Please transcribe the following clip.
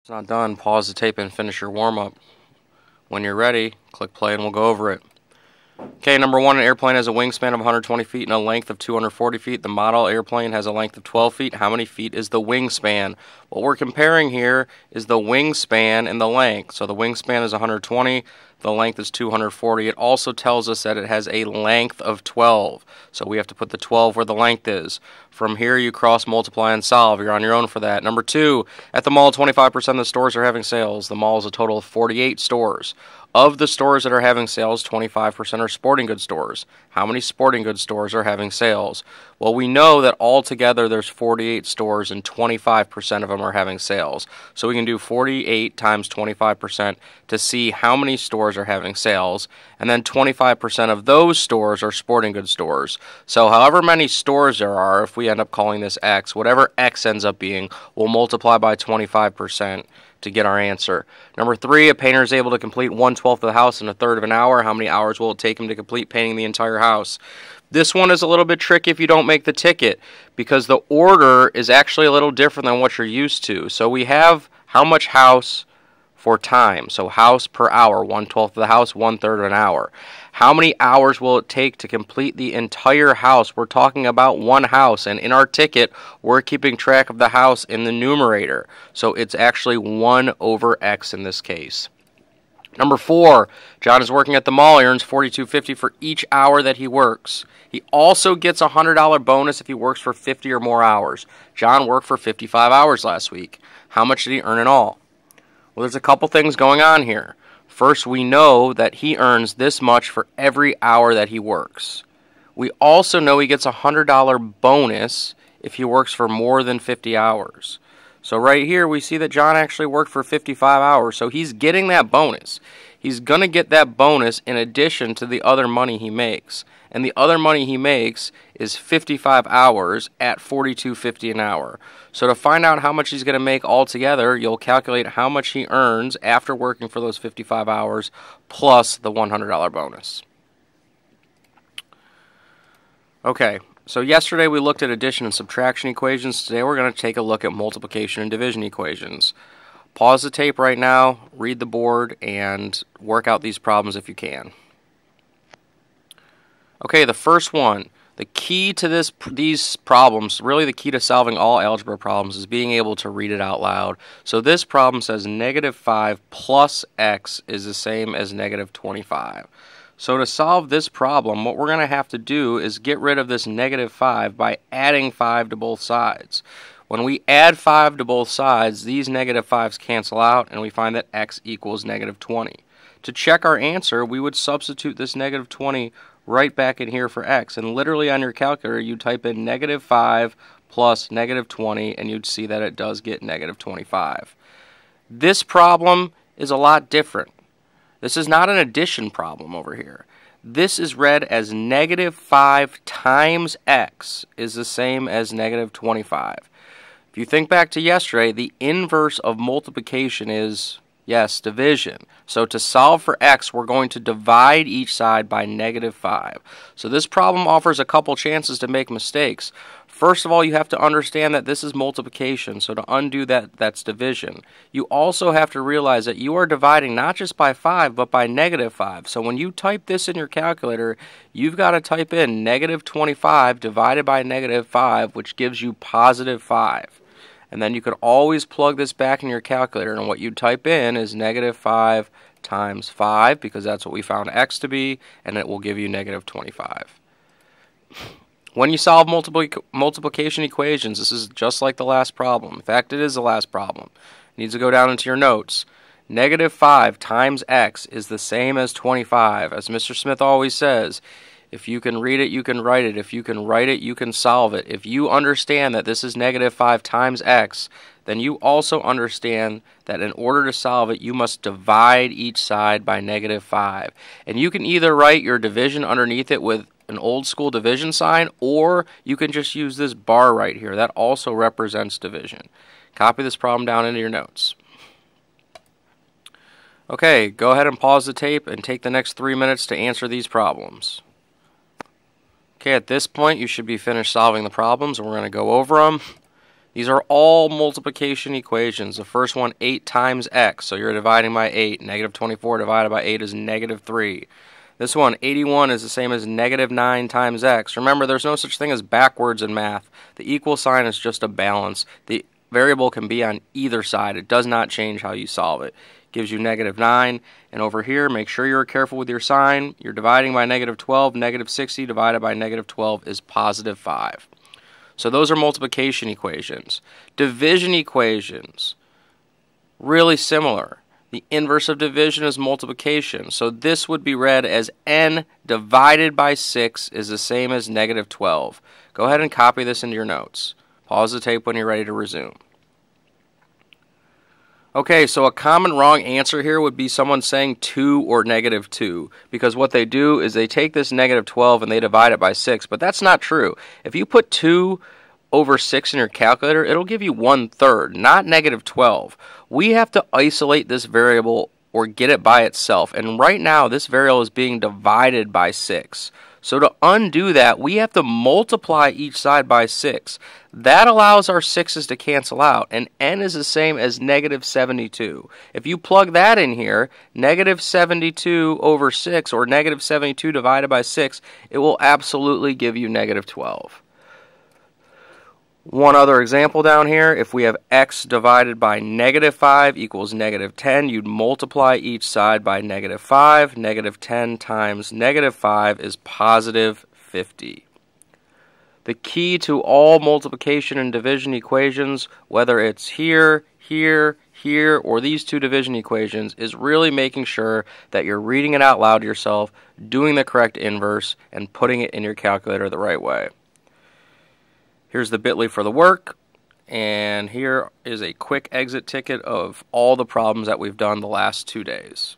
It's not done, pause the tape and finish your warm-up. When you're ready, click play and we'll go over it. Okay, number one, an airplane has a wingspan of 120 feet and a length of 240 feet. The model airplane has a length of 12 feet. How many feet is the wingspan? What we're comparing here is the wingspan and the length. So the wingspan is 120, the length is 240. It also tells us that it has a length of 12. So we have to put the 12 where the length is. From here, you cross, multiply, and solve. You're on your own for that. Number two, at the mall, 25% of the stores are having sales. The mall is a total of 48 stores. Of the stores that are having sales, 25% are sporting goods stores. How many sporting goods stores are having sales? Well, we know that altogether there's 48 stores and 25% of them are having sales. So we can do 48 times 25% to see how many stores are having sales. And then 25% of those stores are sporting goods stores. So however many stores there are, if we end up calling this X, whatever X ends up being, we'll multiply by 25%. To get our answer. Number three, a painter is able to complete 1/12 of the house in a third of an hour. How many hours will it take him to complete painting the entire house? This one is a little bit tricky if you don't make the ticket because the order is actually a little different than what you're used to. So we have how much house for time. So house per hour, 1/12 of the house, 1/3 of an hour. How many hours will it take to complete the entire house? We're talking about one house, and in our ticket, we're keeping track of the house in the numerator. So it's actually 1 over X in this case. Number four, John is working at the mall. He earns $42.50 for each hour that he works. He also gets a $100 bonus if he works for 50 or more hours. John worked for 55 hours last week. How much did he earn in all? Well, there's a couple things going on here. First, we know that he earns this much for every hour that he works. We also know he gets a $100 bonus if he works for more than 50 hours. So right here, we see that John actually worked for 55 hours, so he's getting that bonus. He's going to get that bonus in addition to the other money he makes. And the other money he makes is 55 hours at $42.50 an hour. So to find out how much he's going to make altogether, you'll calculate how much he earns after working for those 55 hours plus the $100 bonus. Okay, so yesterday we looked at addition and subtraction equations. Today we're going to take a look at multiplication and division equations. Pause the tape right now, read the board, and work out these problems if you can. Okay, the first one, the key to these problems, really the key to solving all algebra problems is being able to read it out loud. So this problem says -5 plus x is the same as -25. So to solve this problem, what we're going to have to do is get rid of this -5 by adding 5 to both sides. When we add 5 to both sides, these -5's cancel out, and we find that x equals -20. To check our answer, we would substitute this -20 right back in here for x, and literally on your calculator you type in -5 plus -20 and you'd see that it does get -25. This problem is a lot different. This is not an addition problem over here. This is read as -5 times x is the same as -25. If you think back to yesterday, the inverse of multiplication is, yes, division. So to solve for x, we're going to divide each side by -5. So this problem offers a couple chances to make mistakes. First of all, you have to understand that this is multiplication, so to undo that, that's division. You also have to realize that you are dividing not just by 5, but by -5. So when you type this in your calculator, you've got to type in -25 divided by -5, which gives you +5. And then you could always plug this back in your calculator, and what you type in is -5 times 5, because that's what we found x to be, and it will give you -25. When you solve multiplication equations, this is just like the last problem. In fact, it is the last problem. It needs to go down into your notes. -5 times x is the same as 25. As Mr. Smith always says, if you can read it, you can write it. If you can write it, you can solve it. If you understand that this is -5 times x, then you also understand that in order to solve it, you must divide each side by -5. And you can either write your division underneath it with an old school division sign, or you can just use this bar right here. That also represents division. Copy this problem down into your notes. Okay, go ahead and pause the tape and take the next 3 minutes to answer these problems. Okay, at this point you should be finished solving the problems, and we're going to go over them. These are all multiplication equations. The first one, 8 times x, so you're dividing by 8. Negative 24 divided by 8 is negative 3. This one, 81, is the same as negative 9 times x. Remember, there's no such thing as backwards in math. The equal sign is just a balance. The variable can be on either side. It does not change how you solve it. Gives you negative 9. And over here, make sure you're careful with your sign. You're dividing by negative 12. Negative 60 divided by negative 12 is positive 5. So those are multiplication equations. Division equations, really similar. The inverse of division is multiplication. So this would be read as n divided by 6 is the same as negative 12. Go ahead and copy this into your notes. Pause the tape when you're ready to resume. Okay, so a common wrong answer here would be someone saying 2 or negative 2, because what they do is they take this negative 12 and they divide it by 6, but that's not true. If you put 2 over 6 in your calculator, it'll give you 1/3, not negative 12. We have to isolate this variable or get it by itself, and right now this variable is being divided by 6. So to undo that, we have to multiply each side by 6. That allows our 6's to cancel out, and n is the same as negative 72. If you plug that in here, negative 72 over 6, or negative 72 divided by 6, it will absolutely give you negative 12. One other example down here, if we have x divided by negative 5 equals negative 10, you'd multiply each side by negative 5. Negative 10 times negative 5 is positive 50. The key to all multiplication and division equations, whether it's here, here, here, or these two division equations, is really making sure that you're reading it out loud to yourself, doing the correct inverse, and putting it in your calculator the right way. Here's the bit.ly for the work, and here is a quick exit ticket of all the problems that we've done the last 2 days.